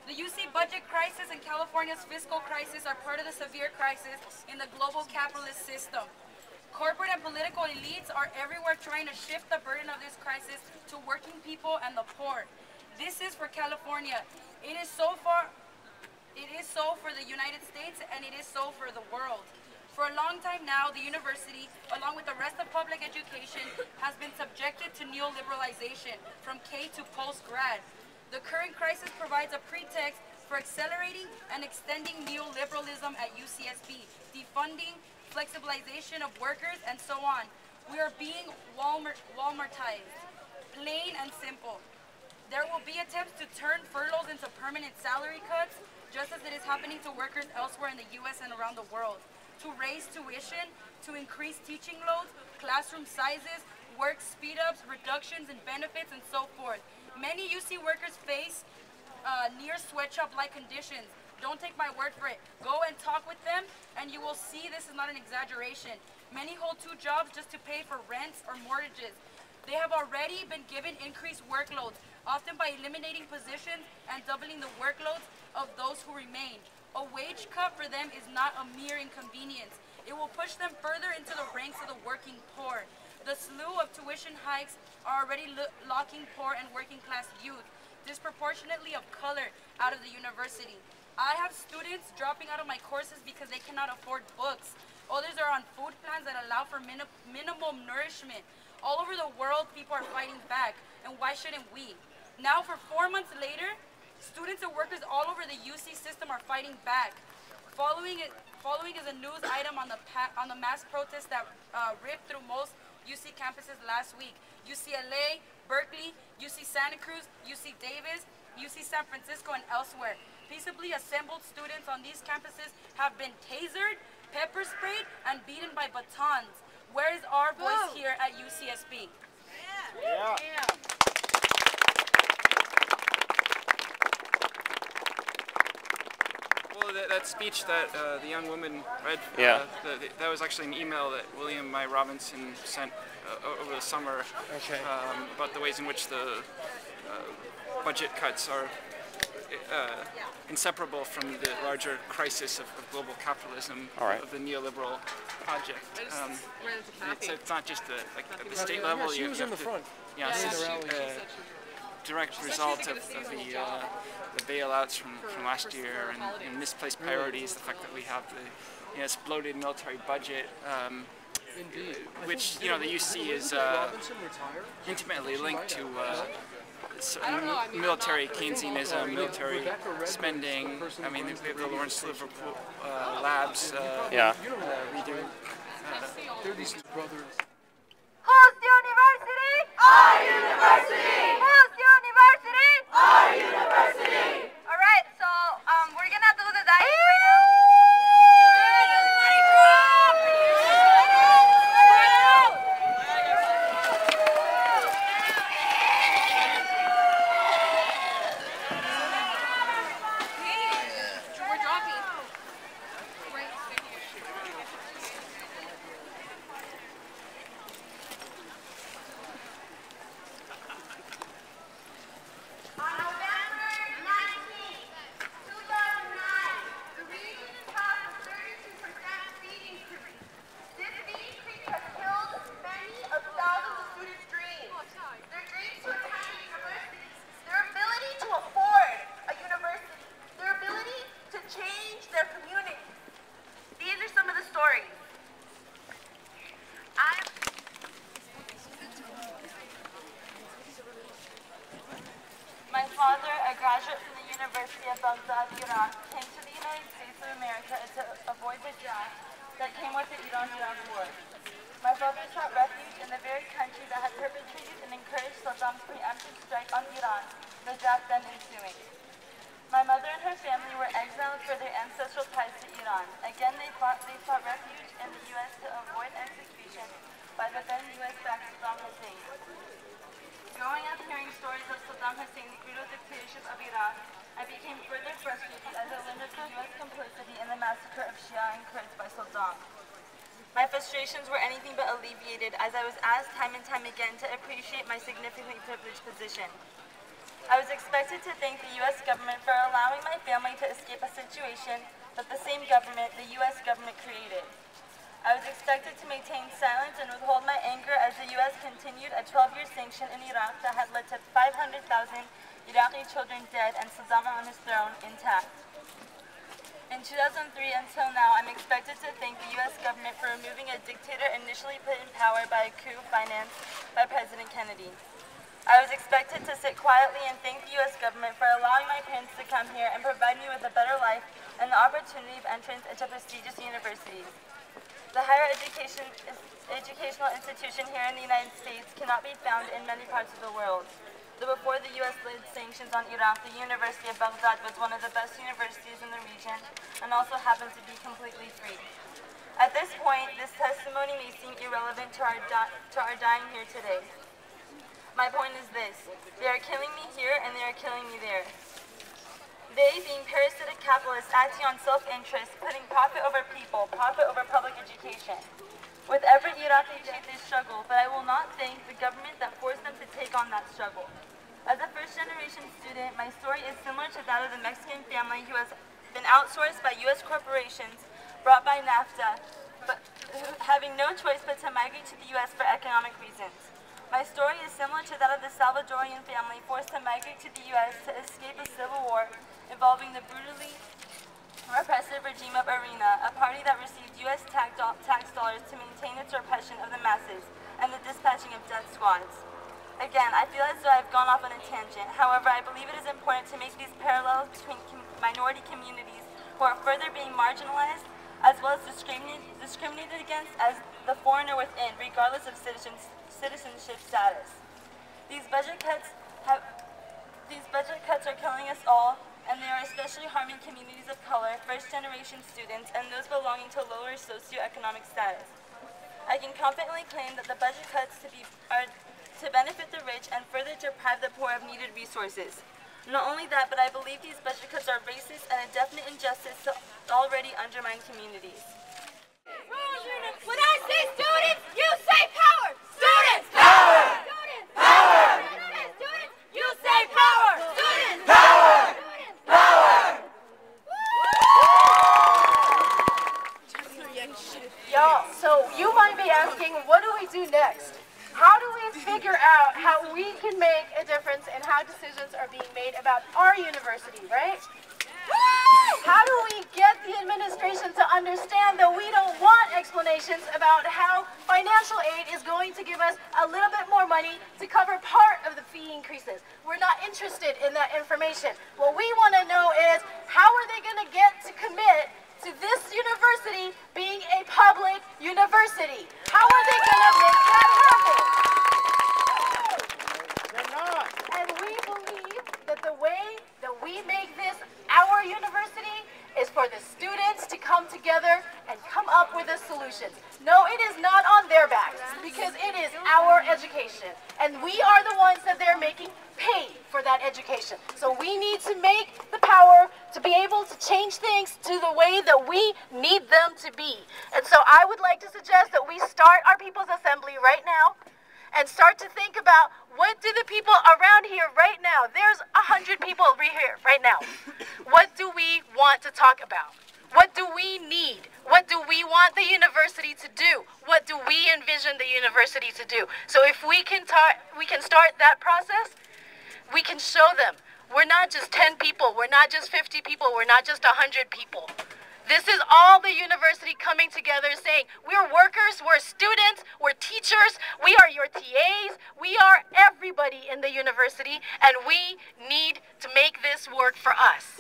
The UC budget crisis and California's fiscal crisis are part of the severe crisis in the global capitalist system. Corporate and political elites are everywhere trying to shift the burden of this crisis to working people and the poor. This is for California. It is so for the United States, and it is so for the world. For a long time now, the university, along with the rest of public education, has been subjected to neoliberalization from K to post-grad. The current crisis provides a pretext for accelerating and extending neoliberalism at UCSB, defunding, flexibilization of workers, and so on. We are being Walmartized, plain and simple. There will be attempts to turn furloughs into permanent salary cuts, just as it is happening to workers elsewhere in the U.S. and around the world, to raise tuition, to increase teaching loads, classroom sizes, work speed-ups, reductions in benefits, and so forth. Many UC workers face near sweatshop-like conditions. Don't take my word for it. Go and talk with them, and you will see this is not an exaggeration. Many hold 2 jobs just to pay for rents or mortgages. They have already been given increased workloads, often by eliminating positions and doubling the workloads of those who remain. A wage cut for them is not a mere inconvenience. It will push them further into the ranks of the working poor. The slew of tuition hikes are already locking poor and working class youth, disproportionately of color, out of the university. I have students dropping out of my courses because they cannot afford books. Others are on food plans that allow for minimum nourishment. All over the world, people are fighting back, and why shouldn't we? Now, for 4 months later, students and workers all over the UC system are fighting back. Following is a news item on the mass protests that ripped through most UC campuses last week. UCLA, Berkeley, UC Santa Cruz, UC Davis, UC San Francisco, and elsewhere. Peaceably assembled students on these campuses have been tasered, pepper sprayed, and beaten by batons. Where is our voice here at UCSB? Yeah. Well, that speech that the young woman read, that was actually an email that William I. Robinson sent over the summer about the ways in which the budget cuts are inseparable from the larger crisis of global capitalism, of the neoliberal project. It's not just at the state level. She was in the front. Yeah, it's a direct result of the bailouts from last year and misplaced priorities. The fact that we have the exploded military budget. Which the UC is intimately linked to military Keynesianism, military spending. I mean, the Lawrence Liverpool labs. Redo. They're these brothers. Whose university? Our university! Whose university? Our university! Alright, so we're gonna do the diet right now. My father, a graduate from the University of Baghdad, Iran, came to the United States of America to avoid the draft that came with the Iran-Iran war. My father sought refuge in the very country that had perpetrated and encouraged Saddam's preemptive strike on Iran, the draft then ensuing. My mother and her family were exiled for their ancestral ties to Iran. Again, they sought refuge in the U.S. to avoid execution by the then U.S.-backed Saddam Hussein. Saddam Hussein's brutal dictatorship of Iraq, I became further frustrated as I learned of the U.S. complicity in the massacre of Shia and Kurds by Saddam. My frustrations were anything but alleviated as I was asked time and time again to appreciate my significantly privileged position. I was expected to thank the U.S. government for allowing my family to escape a situation that the same government, the U.S. government, created. I was expected to maintain silence and withhold my anger as the U.S. continued a 12-year sanction in Iraq that had led to 500,000 Iraqi children dead and Saddam on his throne intact. In 2003 until now, I'm expected to thank the U.S. government for removing a dictator initially put in power by a coup financed by President Kennedy. I was expected to sit quietly and thank the U.S. government for allowing my parents to come here and provide me with a better life and the opportunity of entrance into prestigious universities. The higher educational institution here in the United States cannot be found in many parts of the world. Though before the U.S. laid sanctions on Iraq, the University of Baghdad was one of the best universities in the region and also happened to be completely free. At this point, this testimony may seem irrelevant to our dying here today. My point is this: they are killing me here and they are killing me there. They, being parasitic capitalists acting on self-interest, putting profit over people, profit over public education. With every Iraqi they struggle, but I will not thank the government that forced them to take on that struggle. As a first-generation student, my story is similar to that of the Mexican family who has been outsourced by U.S. corporations, brought by NAFTA, but having no choice but to migrate to the U.S. for economic reasons. My story is similar to that of the Salvadorian family forced to migrate to the U.S. to escape a civil war involving the brutally repressive regime of Arena, a party that received U.S. tax dollars to maintain its repression of the masses and the dispatching of death squads. Again, I feel as though I've gone off on a tangent. However, I believe it is important to make these parallels between minority communities who are further being marginalized, as well as discriminated against as the foreigner within, regardless of citizenship status. These budget cuts are killing us all, and they are especially harming communities of color, first-generation students, and those belonging to lower socioeconomic status. I can confidently claim that the budget cuts are to benefit the rich and further deprive the poor of needed resources. Not only that, but I believe these budget cuts are racist and a definite injustice to already undermined communities. When I say students, you say power! Students! Power! Students! Power! When I say students, you say power! Students! Power! Students! Power! Y'all, so you might be asking, what do we do next? How do we figure out how we can make a difference in how decisions are being made about our university, right? How do we get the administration to understand that we don't want explanations about how financial aid is going to give us a little bit more money to cover part of the fee increases? We're not interested in that information. What we want to know is, how are they going to get to commit to this university being a public university? How are they going to make that happen? They're not. And we believe that the way that we make this our university is for the students to come together and come up with a solution. No, it is not on their backs, because it is our education. And we are the ones that they're making pay for that education. So we need to make the power to be able to change things to the way that we need them to be. And so I would like to suggest that we start our People's Assembly right now and start to think about, what do the people around here right now, there's 100 people here right now. What do we want to talk about? What do we need? What do we want the university to do? What do we envision the university to do? So if we can start that process, we can show them we're not just 10 people, we're not just 50 people, we're not just 100 people. This is all the university coming together saying, we're workers, we're students, we're teachers, we are your TAs, we are everybody in the university, and we need to make this work for us.